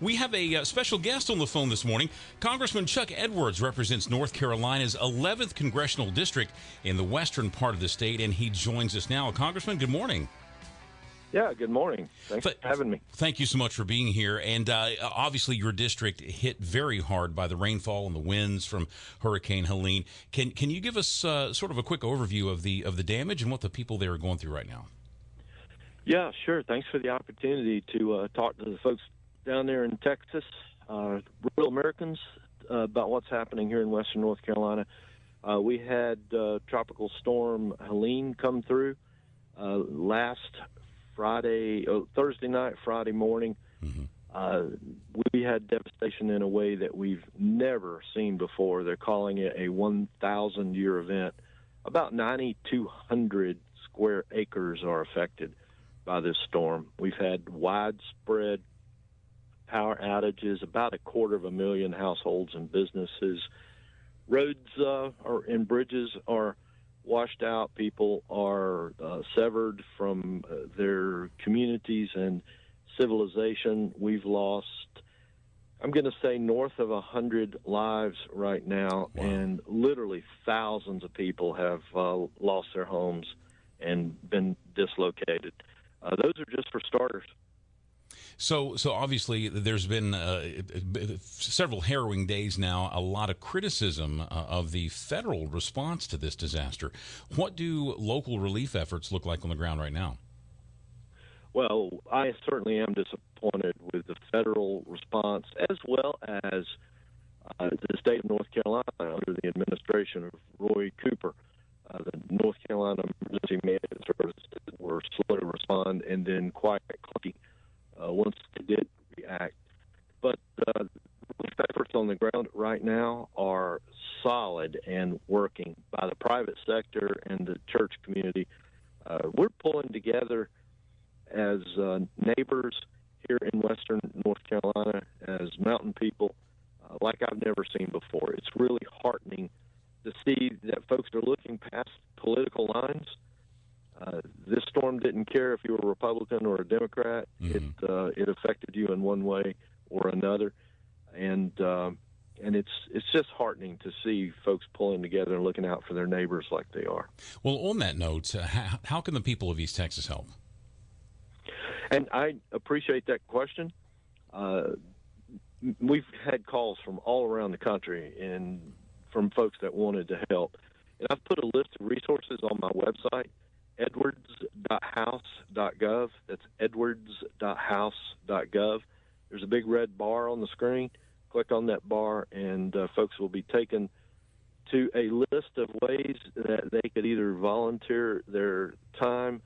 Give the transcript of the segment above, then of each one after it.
We have a special guest on the phone this morning. Congressman Chuck Edwards represents North Carolina's 11th congressional district in the western part of the state, and he joins us now. Congressman, good morning. Yeah, good morning. Thanks for having me. Thank you so much for being here. And obviously your district hit very hard by the rainfall and the winds from Hurricane Helene. Can you give us sort of a quick overview of the damage and what the people there are going through right now? Yeah, sure. Thanks for the opportunity to talk to the folks down there in Texas, real Americans, about what's happening here in western North Carolina. We had Tropical Storm Helene come through last Thursday night, Friday morning. Mm-hmm. We had devastation in a way that we've never seen before. They're calling it a 1,000-year event. About 9,200 square acres are affected by this storm. We've had widespread power outages, about 250,000 households and businesses. Roads and bridges are washed out. People are severed from their communities and civilization. We've lost, I'm going to say, north of 100 lives right now. Wow. And literally thousands of people have lost their homes and been dislocated. Those are just for starters. So obviously there's been several harrowing days now, a lot of criticism of the federal response to this disaster. What do local relief efforts look like on the ground right now? Well, I certainly am disappointed with the federal response, as well as the state of North Carolina under the administration of Roy Cooper. The North Carolina Emergency Management Services were slow to respond and then quite clunky once they did react. But the efforts on the ground right now are solid and working by the private sector and the church community. We're pulling together as neighbors here in western North Carolina, as mountain people, like I've never seen before. It's really heartening to see that folks are looking past political lines. This storm didn't care if you were a Republican or a Democrat. Mm-hmm. It affected you in one way or another, and it's just heartening to see folks pulling together and looking out for their neighbors like they are. Well, on that note, how can the people of East Texas help? And I appreciate that question. We've had calls from all around the country and from folks that wanted to help, and I've put a list of resources on my website, edwards.house.gov. That's edwards.house.gov. There's a big red bar on the screen. Click on that bar, and folks will be taken to a list of ways that they could either volunteer their time,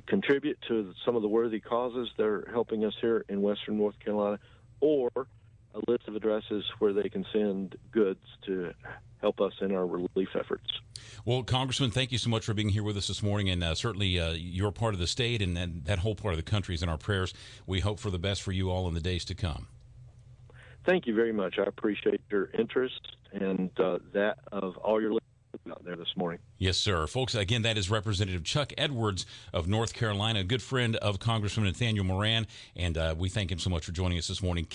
contribute to some of the worthy causes that are helping us here in western North Carolina, or a list of addresses where they can send goods to help us in our relief efforts. Well, Congressman, thank you so much for being here with us this morning, and certainly you're part of the state, and that whole part of the country is in our prayers. We hope for the best for you all in the days to come. Thank you very much. I appreciate your interest and that of all your listeners out there this morning. Yes, sir. Folks, again, that is Representative Chuck Edwards of North Carolina, a good friend of Congressman Nathaniel Moran, and we thank him so much for joining us this morning.